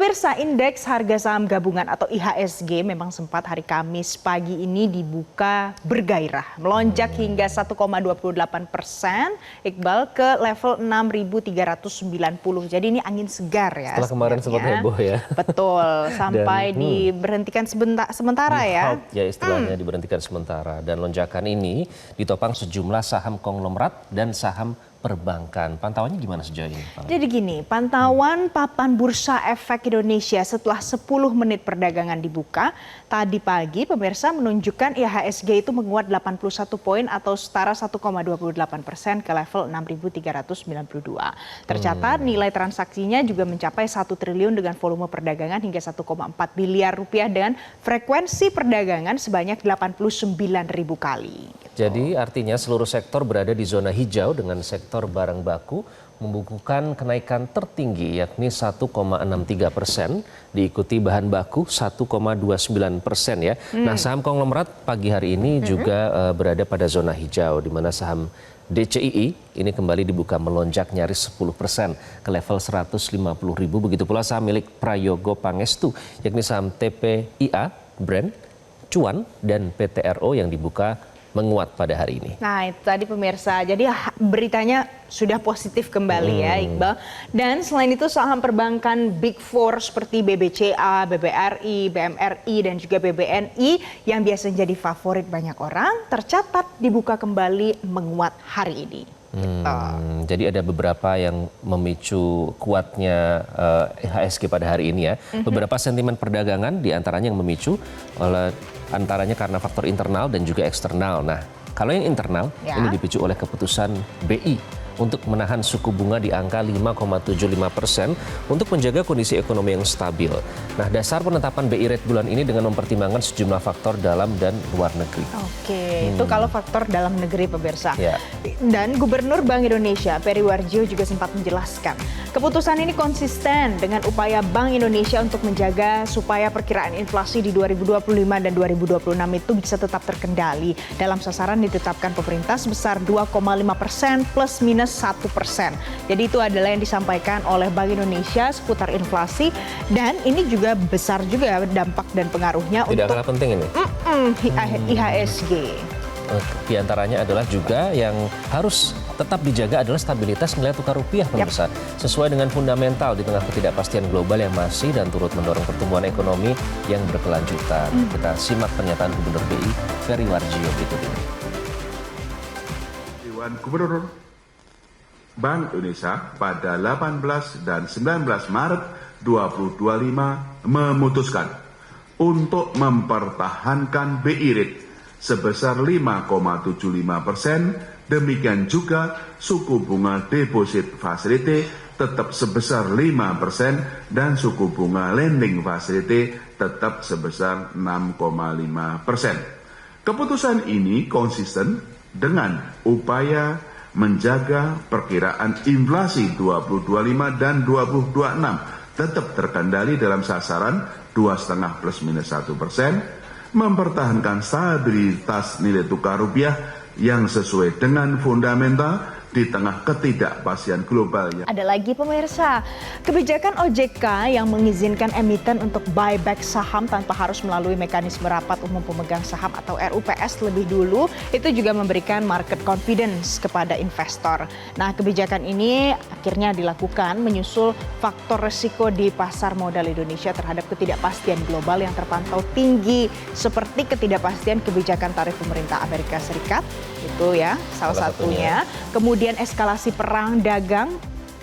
Pemirsa, indeks harga saham gabungan atau IHSG memang sempat hari Kamis pagi ini dibuka bergairah, melonjak hingga 1,28%, Iqbal ke level 6.390. Jadi ini angin segar ya. Setelah kemarin sempat heboh ya. Betul, sampai diberhentikan sementara ya. Ya istilahnya diberhentikan sementara. Dan lonjakan ini ditopang sejumlah saham konglomerat dan saham perbankan. Pantauannya gimana sejauh ini? Jadi gini, pantauan papan Bursa Efek Indonesia setelah 10 menit perdagangan dibuka, tadi pagi pemirsa menunjukkan IHSG itu menguat 81 poin atau setara 1,28% ke level 6.392. Tercatat nilai transaksinya juga mencapai 1 triliun dengan volume perdagangan hingga 1,4 biliar rupiah dengan frekuensi perdagangan sebanyak 89.000 kali. Jadi artinya seluruh sektor berada di zona hijau dengan sektor barang baku membukukan kenaikan tertinggi yakni 1,63%, diikuti bahan baku 1,29% ya. Nah saham konglomerat pagi hari ini juga berada pada zona hijau di mana saham DCII ini kembali dibuka melonjak nyaris 10% ke level 150.000. Begitu pula saham milik Prayogo Pangestu yakni saham TPIA, Brand, Cuan dan PTRO yang dibuka menguat pada hari ini. Nah itu tadi pemirsa, jadi beritanya sudah positif kembali ya Iqbal. Dan selain itu saham perbankan Big Four seperti BBCA, BBRI, BMRI dan juga BBNI yang biasanya jadi favorit banyak orang tercatat dibuka kembali menguat hari ini. Jadi ada beberapa yang memicu kuatnya IHSG pada hari ini ya. Beberapa sentimen perdagangan diantaranya yang memicu oleh antaranya karena faktor internal dan juga eksternal. Nah, kalau yang internal ini dipicu oleh keputusan BI untuk menahan suku bunga di angka 5,75% untuk menjaga kondisi ekonomi yang stabil. Nah, dasar penetapan BI rate bulan ini dengan mempertimbangkan sejumlah faktor dalam dan luar negeri. Oke, itu kalau faktor dalam negeri pemirsa. Ya. Dan Gubernur Bank Indonesia Peri Warjio juga sempat menjelaskan, keputusan ini konsisten dengan upaya Bank Indonesia untuk menjaga supaya perkiraan inflasi di 2025 dan 2026 itu bisa tetap terkendali dalam sasaran ditetapkan pemerintah sebesar 2,5% plus minus 1%. Jadi itu adalah yang disampaikan oleh Bank Indonesia seputar inflasi dan ini juga besar juga dampak dan pengaruhnya Tidak untuk kalah penting ini. IHSG. Di antaranya adalah juga yang harus tetap dijaga adalah stabilitas nilai tukar rupiah pemirsa. Sesuai dengan fundamental di tengah ketidakpastian global yang masih dan turut mendorong pertumbuhan ekonomi yang berkelanjutan. Kita simak pernyataan Gubernur BI Peri Warjio berikut ini. Dewan Gubernur Bank Indonesia pada 18 dan 19 Maret 2025 memutuskan untuk mempertahankan BI rate sebesar 5,75%, demikian juga suku bunga deposit facility tetap sebesar 5% dan suku bunga lending facility tetap sebesar 6,5%. Keputusan ini konsisten dengan upaya menjaga perkiraan inflasi 2025 dan 2026 tetap terkendali dalam sasaran 2,5 plus minus 1%, mempertahankan stabilitas nilai tukar rupiah yang sesuai dengan fundamental di tengah ketidakpastian global. Ada lagi pemirsa, kebijakan OJK yang mengizinkan emiten untuk buyback saham tanpa harus melalui mekanisme rapat umum pemegang saham atau RUPS lebih dulu, itu juga memberikan market confidence kepada investor. Nah, kebijakan ini akhirnya dilakukan menyusul faktor resiko di pasar modal Indonesia terhadap ketidakpastian global yang terpantau tinggi, seperti ketidakpastian kebijakan tarif pemerintah Amerika Serikat, itu ya salah satunya. Kemudian eskalasi perang dagang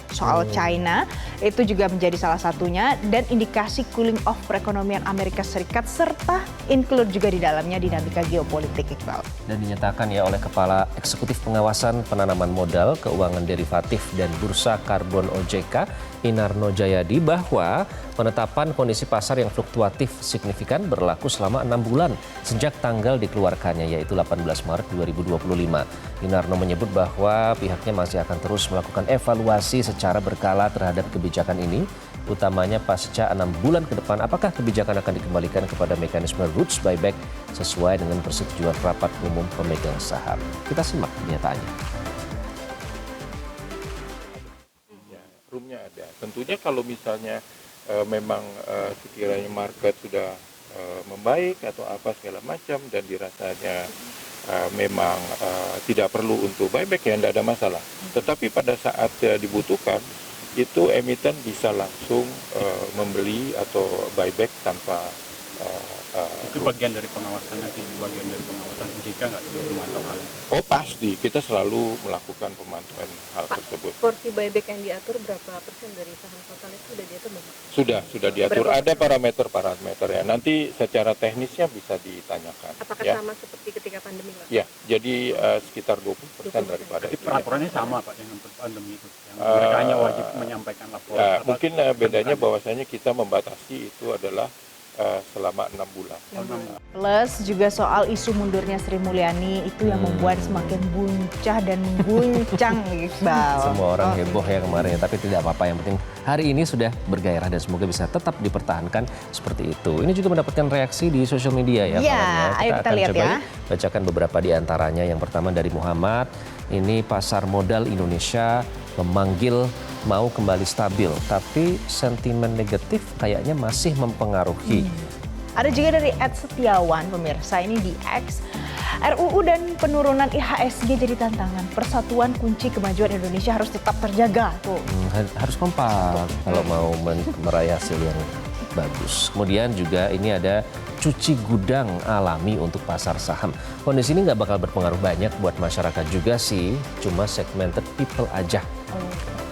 soal China itu juga menjadi salah satunya dan indikasi cooling off perekonomian Amerika Serikat serta include juga di dalamnya dinamika geopolitik Iqbal. Dan dinyatakan ya oleh Kepala Eksekutif Pengawasan Penanaman Modal, Keuangan Derivatif dan Bursa Karbon OJK Inarno Jayadi bahwa penetapan kondisi pasar yang fluktuatif signifikan berlaku selama 6 bulan sejak tanggal dikeluarkannya yaitu 18 Maret 2025. Inarno menyebut bahwa pihaknya masih akan terus melakukan evaluasi secara berkala terhadap kebijakan ini, utamanya pasca 6 bulan ke depan apakah kebijakan akan dikembalikan kepada mekanisme roots buyback sesuai dengan persetujuan rapat umum pemegang saham. Kita simak pernyataannya. Roomnya ada. Tentunya kalau misalnya memang sekiranya market sudah membaik atau apa segala macam dan dirasanya memang tidak perlu untuk buyback, ya tidak ada masalah. Tetapi pada saat dibutuhkan itu emiten bisa langsung membeli atau buyback tanpa itu bagian dari pengawasan nanti, bagian dari pengawasan OJK nggak memantau hal ini? Oh pasti, kita selalu melakukan pemantauan hal tersebut. Porsi buyback yang diatur berapa persen dari saham total itu sudah diatur Bapak? Sudah diatur. Berapa Ada parameter ya. Nanti secara teknisnya bisa ditanyakan. Apakah Ya, sama seperti ketika pandemi Pak? ya. Jadi sekitar 20% daripada Jadi itu. Ya. peraturannya sama Pak dengan pandemi itu, yang mereka hanya wajib menyampaikan laporan. Ya, mungkin bedanya bahwasanya kita membatasi itu adalah selama 6 bulan. Plus juga soal isu mundurnya Sri Mulyani itu yang membuat semakin buncah dan mengguncang Iqbal. Semua orang heboh ya kemarin, tapi tidak apa-apa. Yang penting hari ini sudah bergairah dan semoga bisa tetap dipertahankan seperti itu. Ini juga mendapatkan reaksi di sosial media ya. Iya, kawannya. ayo kita akan lihat coba ya. bacakan beberapa di antaranya. Yang pertama dari Muhammad, ini pasar modal Indonesia memanggil mau kembali stabil, tapi sentimen negatif kayaknya masih mempengaruhi. Ada juga dari Ed Setiawan, pemirsa ini di X. RUU dan penurunan IHSG jadi tantangan. Persatuan kunci kemajuan Indonesia harus tetap terjaga. Tuh. Harus kompak kalau mau meraih hasil yang bagus. Kemudian juga ini ada cuci gudang alami untuk pasar saham. Kondisi ini nggak bakal berpengaruh banyak buat masyarakat juga sih, cuma segmented people aja.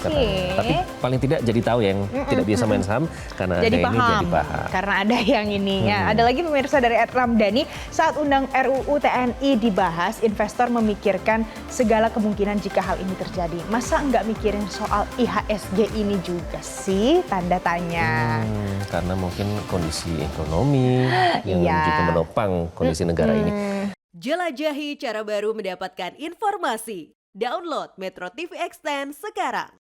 Tapi paling tidak jadi tahu yang tidak biasa main saham karena Jadi ada ini paham, jadi paham. karena ada yang ini ya. Ada lagi pemirsa dari Ed Ramdhani, saat undang RUU TNI dibahas, investor memikirkan segala kemungkinan jika hal ini terjadi. Masa nggak mikirin soal IHSG ini juga sih? Tanda tanya. Karena mungkin kondisi ekonomi yang Iya. juga menopang kondisi negara ini. Jelajahi cara baru mendapatkan informasi. Download Metro TV Extend sekarang.